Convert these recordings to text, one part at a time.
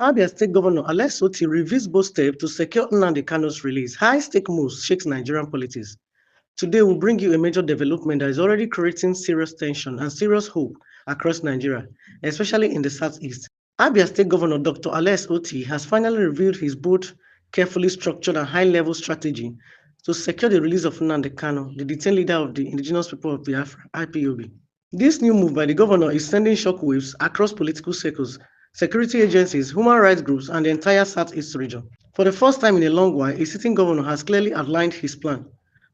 Abia State Governor Alex Otti reveals bold step to secure Nnamdi Kanu's release. High-stake moves shakes Nigerian politics. Today, we'll bring you a major development that is already creating serious tension and serious hope across Nigeria, especially in the southeast. Abia State Governor Dr. Alex Otti has finally revealed his bold, carefully structured and high-level strategy to secure the release of Nnamdi Kanu, the detained leader of the indigenous people of Biafra, IPOB. This new move by the governor is sending shockwaves across political circles, security agencies, human rights groups, and the entire southeast region. For the first time in a long while, a sitting governor has clearly outlined his plan.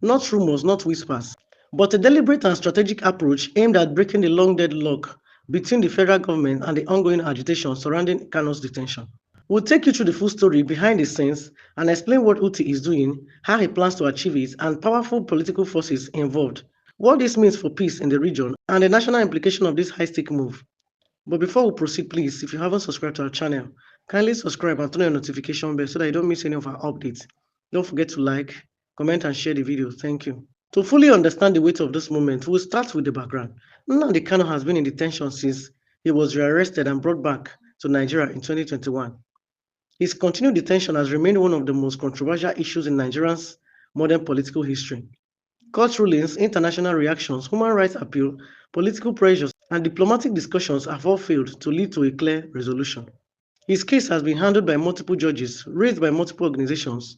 Not rumors, not whispers, but a deliberate and strategic approach aimed at breaking the long deadlock between the federal government and the ongoing agitation surrounding Kanu's detention. We'll take you through the full story behind the scenes and explain what Uti is doing, how he plans to achieve it, and powerful political forces involved, what this means for peace in the region, and the national implication of this high-stake move. But before we proceed, please, if you haven't subscribed to our channel, kindly subscribe and turn on your notification bell so that you don't miss any of our updates. Don't forget to like, comment, and share the video. Thank you. To fully understand the weight of this moment, we'll start with the background. Nnamdi Kanu has been in detention since he was rearrested and brought back to Nigeria in 2021. His continued detention has remained one of the most controversial issues in Nigeria's modern political history. Court rulings, international reactions, human rights appeal, political pressures, and diplomatic discussions have all failed to lead to a clear resolution. His case has been handled by multiple judges, raised by multiple organizations,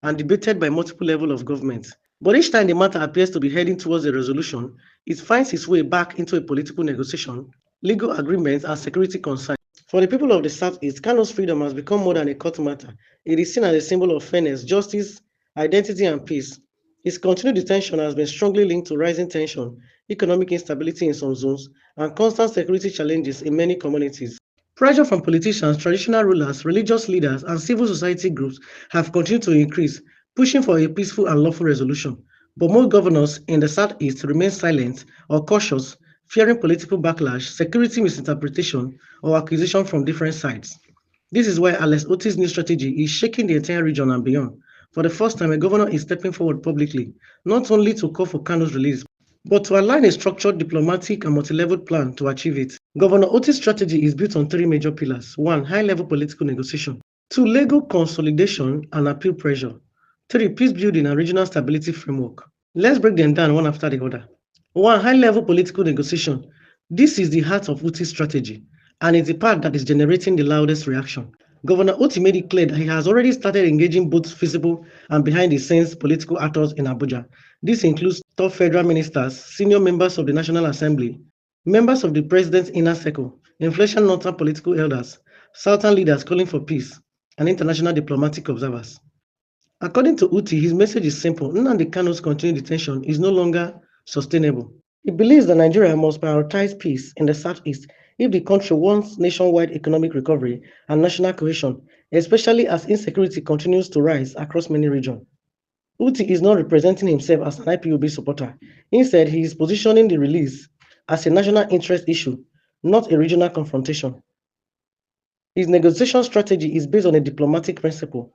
and debated by multiple levels of government. But each time the matter appears to be heading towards a resolution, it finds its way back into a political negotiation, legal agreements, and security concerns. For the people of the Southeast, Kanu's freedom has become more than a court matter. It is seen as a symbol of fairness, justice, identity, and peace. His continued detention has been strongly linked to rising tension, economic instability in some zones, and constant security challenges in many communities. Pressure from politicians, traditional rulers, religious leaders, and civil society groups have continued to increase, pushing for a peaceful and lawful resolution. But most governors in the Southeast remain silent or cautious, fearing political backlash, security misinterpretation, or accusation from different sides. This is why Alex Otti's new strategy is shaking the entire region and beyond. For the first time, a governor is stepping forward publicly, not only to call for Kanu's release, but to outline a structured, diplomatic, and multi-level plan to achieve it. Governor Otti's strategy is built on three major pillars. 1. High-level political negotiation. 2. Legal consolidation and appeal pressure. 3. Peace building and regional stability framework. Let's break them down one after the other. 1. High-level political negotiation. This is the heart of Otti's strategy, and it's the part that is generating the loudest reaction. Governor Otti made it clear that he has already started engaging both visible and behind-the-scenes political actors in Abuja. This includes top federal ministers, senior members of the National Assembly, members of the president's inner circle, influential northern political elders, southern leaders calling for peace, and international diplomatic observers. According to Uti, his message is simple. Nnamdi Kanu's continued detention is no longer sustainable. He believes that Nigeria must prioritize peace in the southeast if the country wants nationwide economic recovery and national cohesion, especially as insecurity continues to rise across many regions. Uti is not representing himself as an IPOB supporter. Instead, he is positioning the release as a national interest issue, not a regional confrontation. His negotiation strategy is based on a diplomatic principle.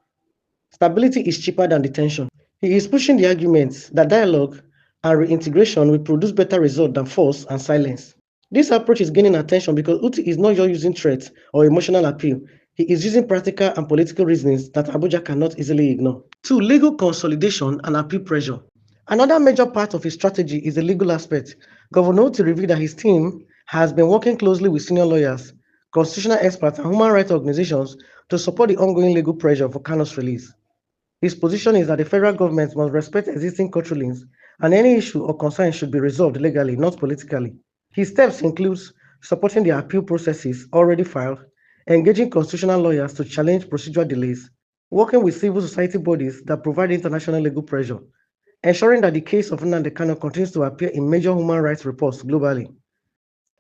Stability is cheaper than detention. He is pushing the argument that dialogue and reintegration will produce better results than force and silence. This approach is gaining attention because Uti is not just using threats or emotional appeal. He is using practical and political reasons that Abuja cannot easily ignore. 2. Legal consolidation and appeal pressure. Another major part of his strategy is the legal aspect. Governor Uti revealed that his team has been working closely with senior lawyers, constitutional experts, and human rights organizations to support the ongoing legal pressure for Kanu's release. His position is that the federal government must respect existing court rulings, and any issue or concern should be resolved legally, not politically. His steps include supporting the appeal processes already filed, engaging constitutional lawyers to challenge procedural delays, working with civil society bodies that provide international legal pressure, ensuring that the case of Nnamdi Kanu continues to appear in major human rights reports globally.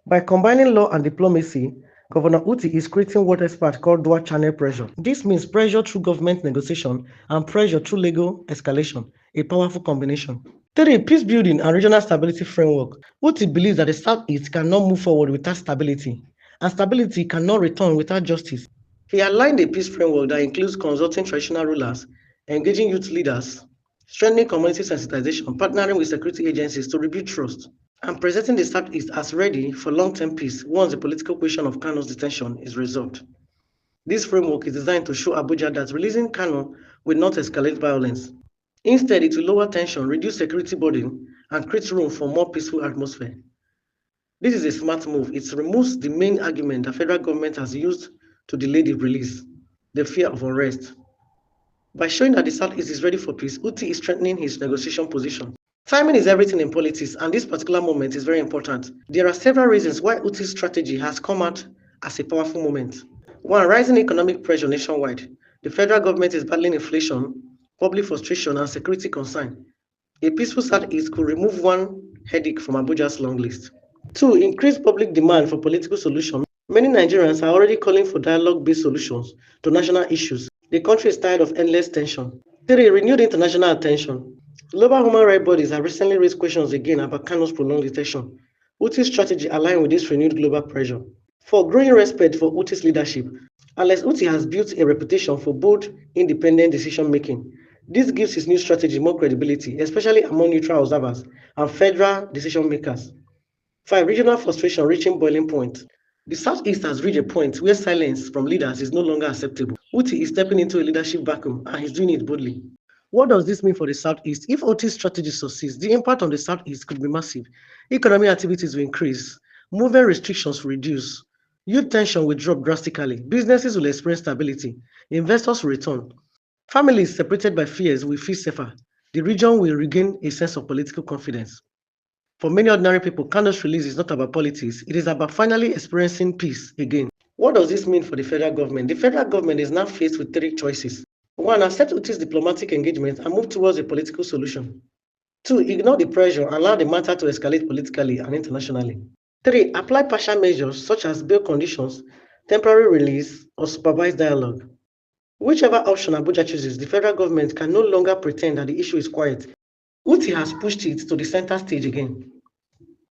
By combining law and diplomacy, Governor Uti is creating what experts call dual channel pressure. This means pressure through government negotiation and pressure through legal escalation, a powerful combination. 3. Peace building and regional stability framework. Uti believes that the Southeast cannot move forward without stability, and stability cannot return without justice. He outlined a peace framework that includes consulting traditional rulers, engaging youth leaders, strengthening community sensitization, partnering with security agencies to rebuild trust, and presenting the Southeast as ready for long-term peace once the political question of Kanu's detention is resolved. This framework is designed to show Abuja that releasing Kanu will not escalate violence. Instead, it will lower tension, reduce security burden, and create room for more peaceful atmosphere. This is a smart move. It removes the main argument the federal government has used to delay the release, the fear of unrest. By showing that the Southeast is ready for peace, Otti is strengthening his negotiation position. Timing is everything in politics, and this particular moment is very important. There are several reasons why Otti's strategy has come out as a powerful moment. One, rising economic pressure nationwide. The federal government is battling inflation, public frustration, and security concern. A peaceful Southeast could remove one headache from Abuja's long list. Two, increased public demand for political solutions. Many Nigerians are already calling for dialogue-based solutions to national issues. The country is tired of endless tension. Three, renewed international attention. Global human rights bodies have recently raised questions again about Kanu's prolonged detention. Uti's strategy aligns with this renewed global pressure. Four, growing respect for Uti's leadership. Alex Otti has built a reputation for bold, independent decision-making. This gives his new strategy more credibility, especially among neutral observers and federal decision-makers. Five, regional frustration reaching boiling point. The Southeast has reached a point where silence from leaders is no longer acceptable. Otti is stepping into a leadership vacuum and he's doing it boldly. What does this mean for the Southeast? If Otti's strategy succeeds, the impact on the Southeast could be massive. Economic activities will increase, movement restrictions will reduce, youth tension will drop drastically, businesses will experience stability, investors will return, families separated by fears will feel safer, the region will regain a sense of political confidence. For many ordinary people, Kanu's release is not about politics, it is about finally experiencing peace again. What does this mean for the federal government? The federal government is now faced with three choices. One, accept Uti's diplomatic engagement and move towards a political solution. Two, ignore the pressure and allow the matter to escalate politically and internationally. Three, apply partial measures such as bail conditions, temporary release, or supervised dialogue. Whichever option Abuja chooses, the federal government can no longer pretend that the issue is quiet. Uti has pushed it to the center stage again.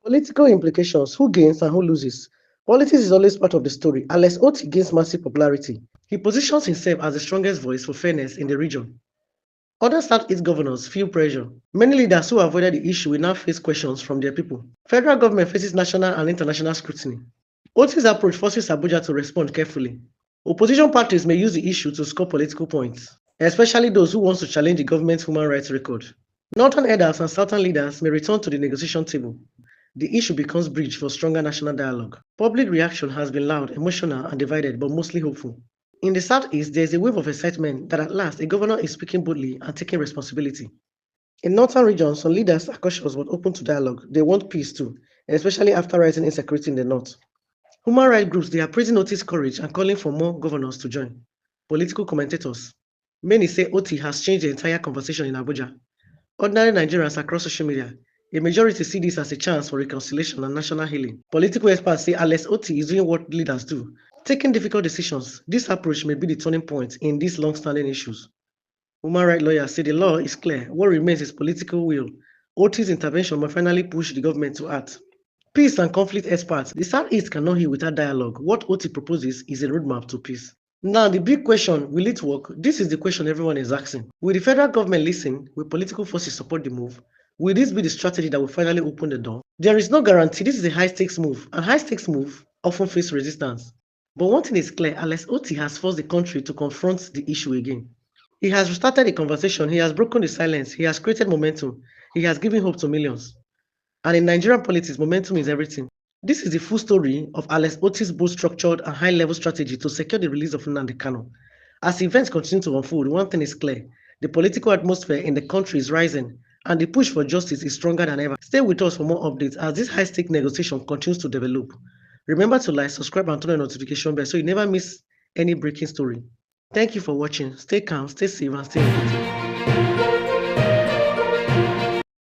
Political implications, who gains and who loses. Politics is always part of the story. Alex Otti gains massive popularity. He positions himself as the strongest voice for fairness in the region. Other Southeast governors feel pressure. Many leaders who avoided the issue will now face questions from their people. Federal government faces national and international scrutiny. Otti's approach forces Abuja to respond carefully. Opposition parties may use the issue to score political points, especially those who want to challenge the government's human rights record. Northern elders and southern leaders may return to the negotiation table. The issue becomes bridge for stronger national dialogue. Public reaction has been loud, emotional, and divided, but mostly hopeful. In the Southeast, there is a wave of excitement that at last a governor is speaking boldly and taking responsibility. In northern regions, some leaders are cautious but open to dialogue. They want peace too, especially after rising insecurity in the north. Human rights groups, they are praising Otti's courage and calling for more governors to join. Political commentators. Many say Otti has changed the entire conversation in Abuja. Ordinary Nigerians across social media, a majority see this as a chance for reconciliation and national healing. Political experts say Alex Otti is doing what leaders do, taking difficult decisions. This approach may be the turning point in these long-standing issues. Human rights lawyers say the law is clear. What remains is political will. Otti's intervention may finally push the government to act. Peace and conflict experts. The Southeast cannot heal without dialogue. What Otti proposes is a roadmap to peace. Now, the big question, will it work? This is the question everyone is asking. Will the federal government listen? Will political forces support the move? Will this be the strategy that will finally open the door? There is no guarantee. This is a high-stakes move, and high-stakes move often face resistance. But one thing is clear, Alex Otti has forced the country to confront the issue again. He has restarted the conversation, he has broken the silence, he has created momentum, he has given hope to millions. And in Nigerian politics, momentum is everything. This is the full story of Alex Otti's both structured and high-level strategy to secure the release of Nnamdi Kanu. As events continue to unfold, one thing is clear. The political atmosphere in the country is rising, and the push for justice is stronger than ever. Stay with us for more updates as this high-stake negotiation continues to develop. Remember to like, subscribe, and turn on the notification bell so you never miss any breaking story. Thank you for watching. Stay calm, stay safe, and stay updated.